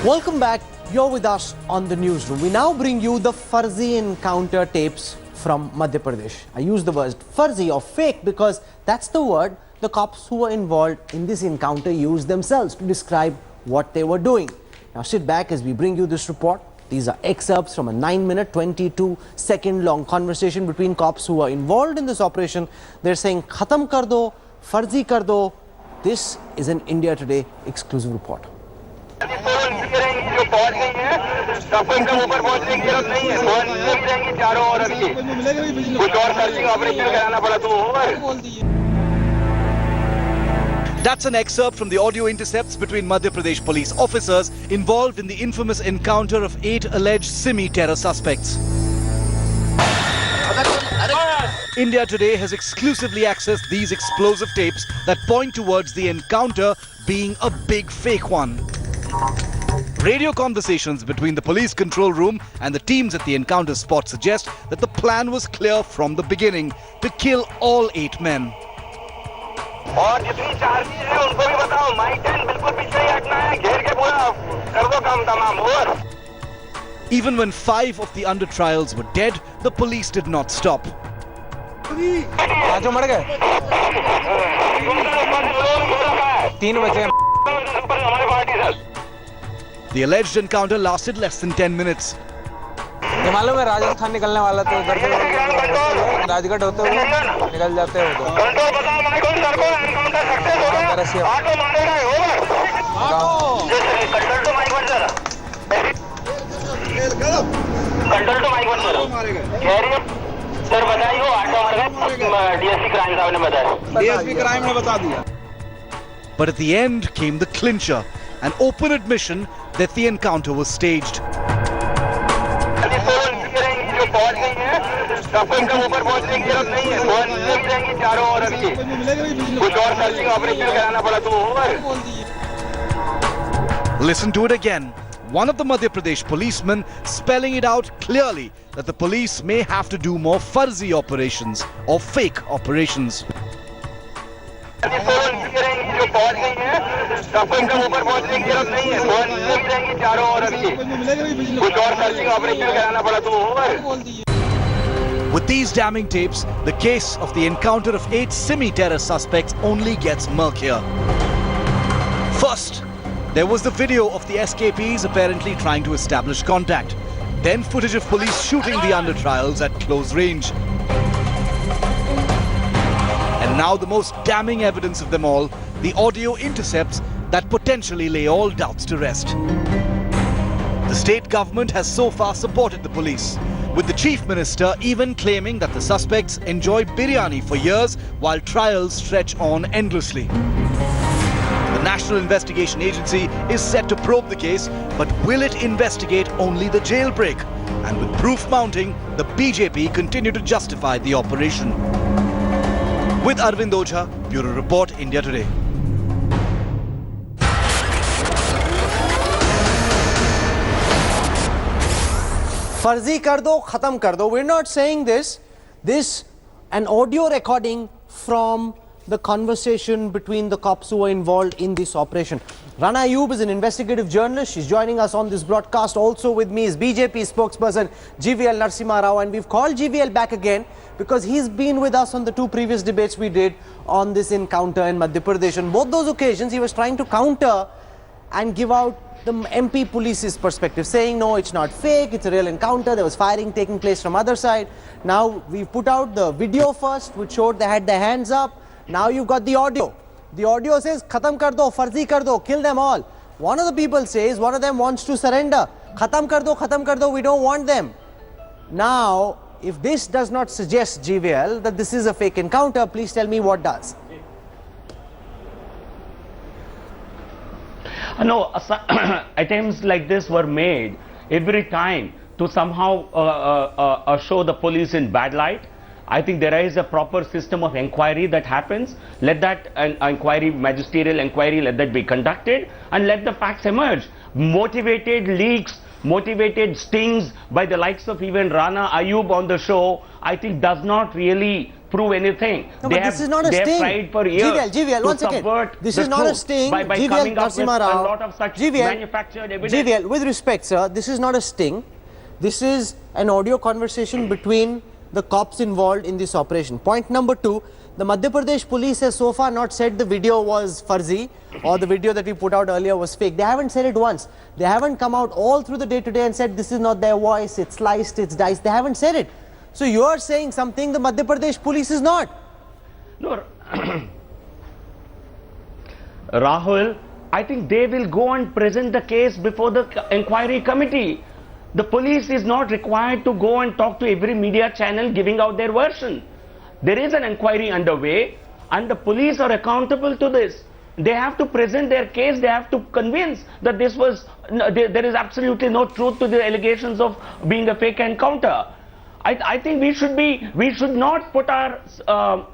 Welcome back. You're with us on the newsroom. We now bring you the Farzi encounter tapes from Madhya Pradesh. I use the word Farzi or fake because that's the word the cops who were involved in this encounter used themselves to describe what they were doing. Now sit back as we bring you this report. These are excerpts from a 9-minute, 22-second long conversation between cops who were involved in this operation. They're saying, Khatam kar do, Farzi kar do. This is an India Today exclusive report. That's an excerpt from the audio intercepts between Madhya Pradesh police officers involved in the infamous encounter of 8 alleged SIMI terror suspects. India Today has exclusively accessed these explosive tapes that point towards the encounter being a big fake one. Radio conversations between the police control room and the teams at the encounter spot suggest that the plan was clear from the beginning to kill all 8 men. Even when 5 of the under trials were dead, the police did not stop. The alleged encounter lasted less than 10 minutes. मालूम है राजस्थान निकलने वाला तो उधर से राजगढ़ होते हुए निकल जाते हो सर बताइए वो ऑटो मार गए डीएसपी क्राइम साहब ने बताया डीएसपी क्राइम ने बता दिया. But at the end came the clincher, an open admission that the encounter was staged. Listen to it again. One of the Madhya Pradesh policemen spelling it out clearly that the police may have to do more Farzi operations or fake operations. With these damning tapes, the case of the encounter of 8 SIMI terror suspects only gets murkier. First, there was the video of the escapees apparently trying to establish contact. Then footage of police shooting the under trials at close range. And now the most damning evidence of them all, the audio intercepts that potentially lay all doubts to rest. The state government has so far supported the police, with the chief minister even claiming that the suspects enjoy biryani for years while trials stretch on endlessly. The National Investigation Agency is set to probe the case, but will it investigate only the jailbreak? And with proof mounting, the BJP continue to justify the operation. With Arvind Ojha, Bureau Report, India Today. Farzi kar do, khatam kar do. We're not saying this. This, an audio recording from the conversation between the cops who were involved in this operation. Rana Ayub is an investigative journalist. She's joining us on this broadcast. Also with me is BJP spokesperson GVL Narasimha Rao, and we've called GVL back again because he's been with us on the 2 previous debates we did on this encounter in Madhya Pradesh. On both those occasions, he was trying to counter and give out the MP police's perspective, saying no, it's not fake, it's a real encounter, there was firing taking place from other side. Now we've put out the video first, which showed they had their hands up. Now you've got the audio. The audio says, Khatam kar do, Farzi kar do, kill them all. One of the people says, one of them wants to surrender. Khatam kar do, we don't want them. Now, if this does not suggest, GVL, that this is a fake encounter, please tell me what does. No, attempts like this were made every time to somehow show the police in bad light. I think there is a proper system of inquiry that happens. Let that inquiry, magisterial inquiry, let that be conducted and let the facts emerge. Motivated leaks, motivated stings by the likes of even Rana Ayub on the show, I think does not really prove anything. No, but this is not a they sting. have tried for years GVL, to one second. subvert This the is not a truth sting. by GVL, coming up with a Narasimha Rao. lot of such manufactured evidence. GVL, with respect, sir, this is not a sting. This is an audio conversation between the cops involved in this operation. Point number 2, the Madhya Pradesh police has so far not said the video was fuzzy or the video that we put out earlier was fake. They haven't said it once. They haven't come out all through the day today and said this is not their voice, it's sliced, it's diced. They haven't said it. So you are saying something the Madhya Pradesh police is not. No, Rahul, I think they will go and present the case before the inquiry committee. The police is not required to go and talk to every media channel giving out their version. There is an inquiry underway and the police are accountable to this. They have to present their case, they have to convince that this was, there is absolutely no truth to the allegations of being a fake encounter. I think we should not put our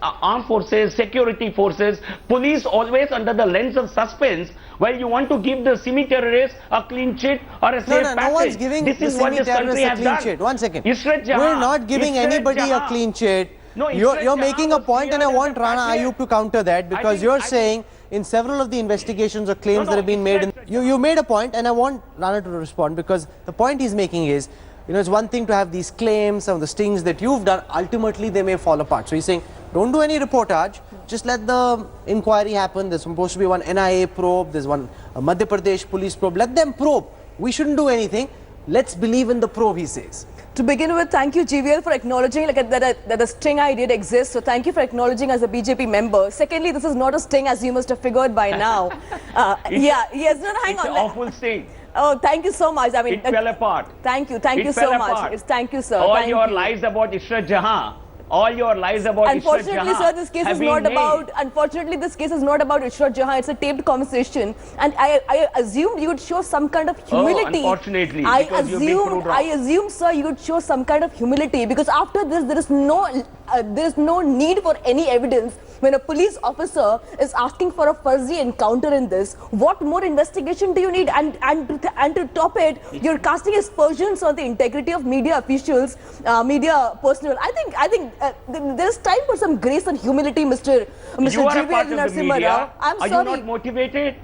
armed forces, security forces, police always under the lens of suspense, while you want to give the SIMI terrorists a clean sheet or a safe passage. No one's giving this the is what SIMI this country terrorists a has clean sheet. done. One second. Ishrat Jahan, We're not giving Ishrat anybody Jahan. a clean sheet. No, You're making a point, and I want Rana patriot. Ayub to counter that, because you're saying in several of the investigations or claims that have been made, you made a point, and I want Rana to respond, because the point he's making is, you know, it's one thing to have these claims, some of the stings that you've done, ultimately they may fall apart. So he's saying, don't do any reportage, just let the inquiry happen. There's supposed to be one NIA probe, there's one Madhya Pradesh police probe, let them probe. We shouldn't do anything. Let's believe in the probe, he says. To begin with, thank you, GVL, for acknowledging that the sting I did exist. So thank you for acknowledging as a BJP member. Secondly, this is not a sting, as you must have figured by now. Yes, no, hang on. It's an awful sting. Oh, thank you so much. I mean, It fell apart. Thank you so much. Thank you, sir. All Thank your you. lies about Ishrat Jahan. All your lies about Ishrat Jahan. Unfortunately, sir, this case is not about. Unfortunately, this case is not about Ishrat Jahan. It's a taped conversation, and I assumed you would show some kind of humility. Oh, unfortunately, because you've been proved wrong. I assumed, sir, you would show some kind of humility, because after this, there is no need for any evidence. When a police officer is asking for a fuzzy encounter in this, what more investigation do you need? And to top it, you're casting aspersions on the integrity of media officials, media personnel. I think there's time for some grace and humility, Mr. You are a part GVL of the media. Narasimha. I'm Are sorry. you not motivated?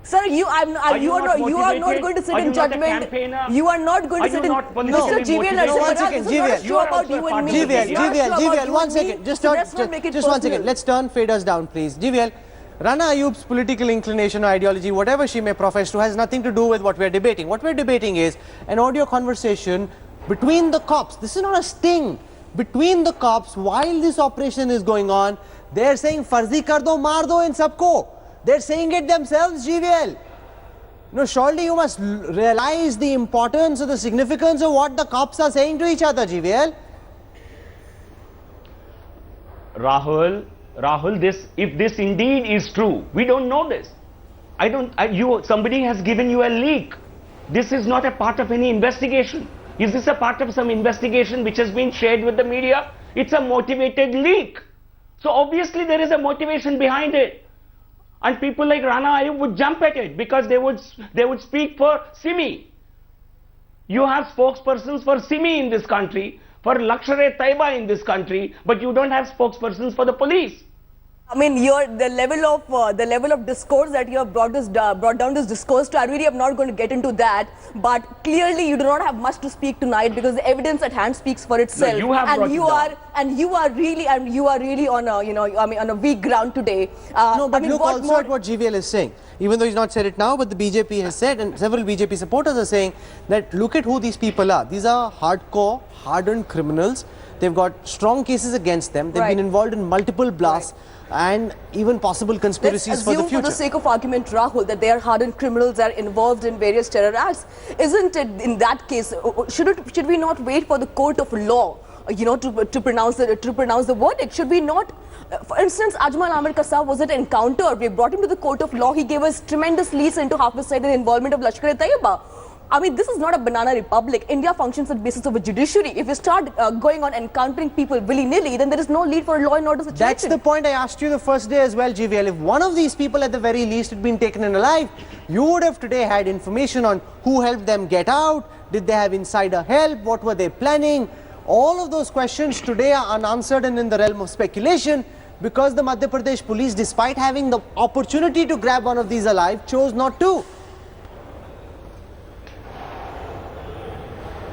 Sir, you are not going to sit Are in you not a judgment. campaigner? You are not going to Are sit you in. not politically Mr. GVL motivated? No, one Narasimha, second, this is not a GVL. show about you and me. GVL, This is not a show about GVL, you one and me. second. So let's not make it just one personal. second. Let's turn faders down, please. GVL, Rana Ayub's political inclination or ideology, whatever she may profess to, has nothing to do with what we're debating. What we're debating is an audio conversation between the cops. This is not a sting. Between the cops, while this operation is going on, they're saying, Farzi kar do, maar do in sabko. They're saying it themselves, GVL. No, surely you must realize the importance or the significance of what the cops are saying to each other, GVL. Rahul, if this indeed is true, we don't know this. Somebody has given you a leak. This is not a part of any investigation. Is this a part of some investigation which has been shared with the media? It's a motivated leak. So obviously there is a motivation behind it. And people like Rana Ayub would jump at it because they would speak for SIMI. You have spokespersons for SIMI in this country, for Lashkar-e-Taiba in this country, but you don't have spokespersons for the police. I mean, the level of discourse that you have brought down this discourse to. I really am not going to get into that, but clearly you do not have much to speak tonight because the evidence at hand speaks for itself. No, you have you are really on a weak ground today. No, but look also at what GVL is saying. Even though he's not said it now, but the BJP has said, and several BJP supporters are saying that look at who these people are. These are hardcore, hardened criminals. They've got strong cases against them. They've been involved in multiple blasts. And even possible conspiracies for the future. For the sake of argument, Rahul, that they are hardened criminals, are involved in various terror acts. Isn't it in that case, should we not wait for the court of law, to pronounce the verdict? Should we not? For instance, Ajmal Amir Kassab was an encounter. We brought him to the court of law. He gave us tremendous leads into half a side in the involvement of Lashkar-e-Taiba. I mean, this is not a banana republic. India functions on the basis of a judiciary. If you start going on encountering people willy-nilly, then there is no need for a law and order situation. That's the point I asked you the first day as well, GVL. If one of these people at the very least had been taken in alive, you would have today had information on who helped them get out, did they have insider help, what were they planning, All of those questions today are unanswered and in the realm of speculation because the Madhya Pradesh police, despite having the opportunity to grab one of these alive, chose not to.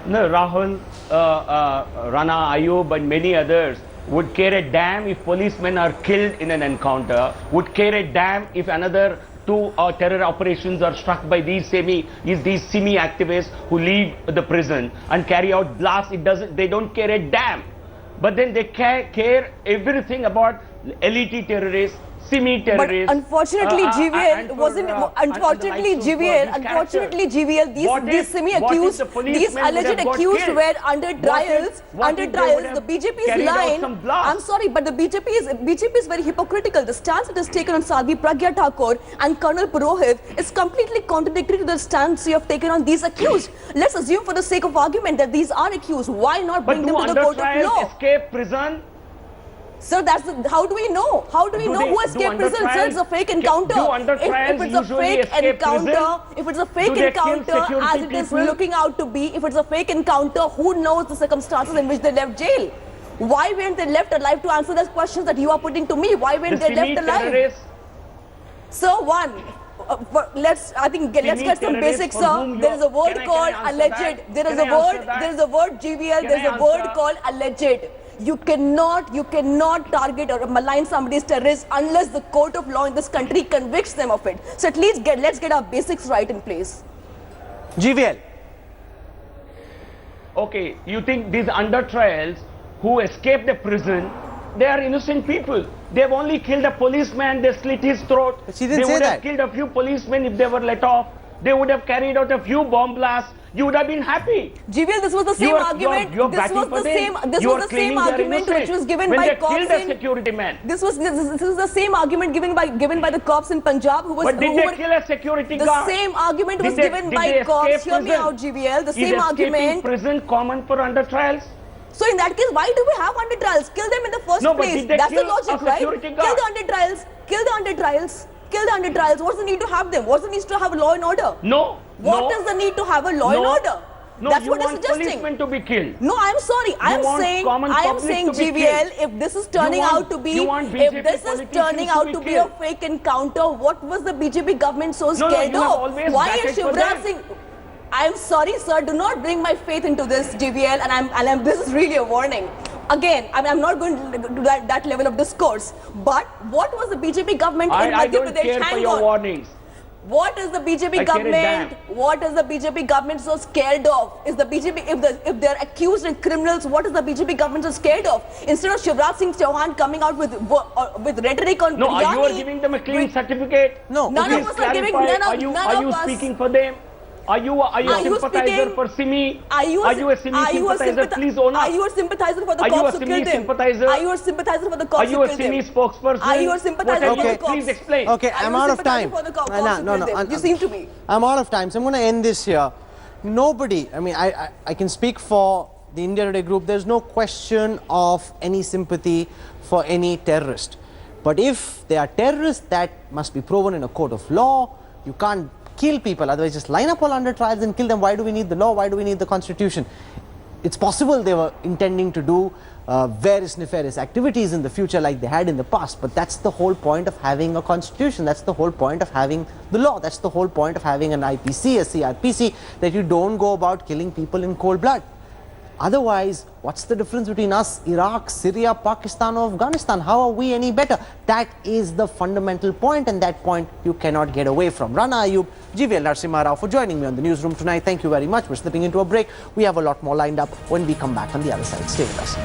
No, Rahul, Rana, Ayub and many others would care a damn if policemen are killed in an encounter, would care a damn if another two terror operations are struck by these SIMI activists who leave the prison and carry out blasts. They don't care a damn. But then they care everything about elite terrorists, SIMI terrorists. But unfortunately, GVL wasn't. Unfortunately, GVL, these SIMI accused, these alleged accused were under trials. The BJP's line. I'm sorry, but the BJP is very hypocritical. The stance it has taken on Sadhvi Pragya Thakur and Colonel Purohit is completely contradictory to the stance you have taken on these accused. Let's assume, for the sake of argument, that these are accused. Why not bring them to the court of law? Escape prison? Sir, how do we know? How do we know who escaped prison? Sir, it's a fake encounter. If it's a fake encounter, as it is looking out to be, if it's a fake encounter, who knows the circumstances in which they left jail? Why weren't they left alive to answer those questions that you are putting to me? Why weren't they left alive? So let's get some basics, sir. There is a word called alleged. There is a word GVL. There is a word called alleged. You cannot target or malign somebody's terrorist unless the court of law in this country convicts them of it. So at least let's get our basics right in place. GVL. Okay, you think these under trials who escaped the prison, they are innocent people. They have only killed a policeman, they slit his throat. But she didn't they say would that. have killed a few policemen if they were let off. They would have carried out a few bomb blasts. You would have been happy. GVL, this was the same argument. This was the same argument which was given by cops in. A security man. This is the same argument given by the cops in Punjab who was. But did they kill a security guard? The same argument was given by cops. Hear me out, GVL. The same argument. Is prison common for under trials? So in that case, why do we have under trials? Kill them in the first place. That's the logic, right? Kill the under trials. Kill the under trials. Kill the under trials. What's the need to have them? What's the need to have a law and order? No. What is the need to have a law and order? No, that's you what want it's suggesting. Policemen to be killed. No, I'm sorry. I am saying GVL, if this is turning out to be a fake encounter, what was the BJP government so scared of? Why is Shivraj Singh? I'm sorry, sir. Do not bring my faith into this, GVL, and this is really a warning. Again, I'm not going to do that level of discourse. But what was the BJP government in Madhya Pradesh? I don't care for your warnings. What is the BJP government? What is the BJP government so scared of? Is the BJP, if they're accused and criminals, what is the BJP government so scared of? Instead of Shivraj Singh Chauhan coming out with rhetoric on no, biryani, are you giving them a clean certificate? No, none of us are giving. Are you speaking for them? Are you a sympathizer for SIMI? Are you a SIMI sympathizer? Please own up. Are you a sympathizer for the cops who killed him? Are you a sympathizer for the cops who killed him? Are you a SIMI spokesperson? Are you a sympathizer for the cops? Please explain. Okay, I'm out of time. You seem to be. I'm out of time, so I'm going to end this here. Nobody, I can speak for the India Today group, there's no question of any sympathy for any terrorist. But if they are terrorists, that must be proven in a court of law. You can't kill people, otherwise just line up all under trials and kill them. Why do we need the law? Why do we need the constitution? It's possible they were intending to do various nefarious activities in the future like they had in the past, but that's the whole point of having a constitution. That's the whole point of having the law. That's the whole point of having an IPC, a CRPC, that you don't go about killing people in cold blood. Otherwise, what's the difference between us, Iraq, Syria, Pakistan or Afghanistan? How are we any better? That is the fundamental point, and that point you cannot get away from. Rana Ayub, GVL Narasimha Rao for joining me on the newsroom tonight. Thank you very much. We're slipping into a break. We have a lot more lined up when we come back on the other side. Stay with us.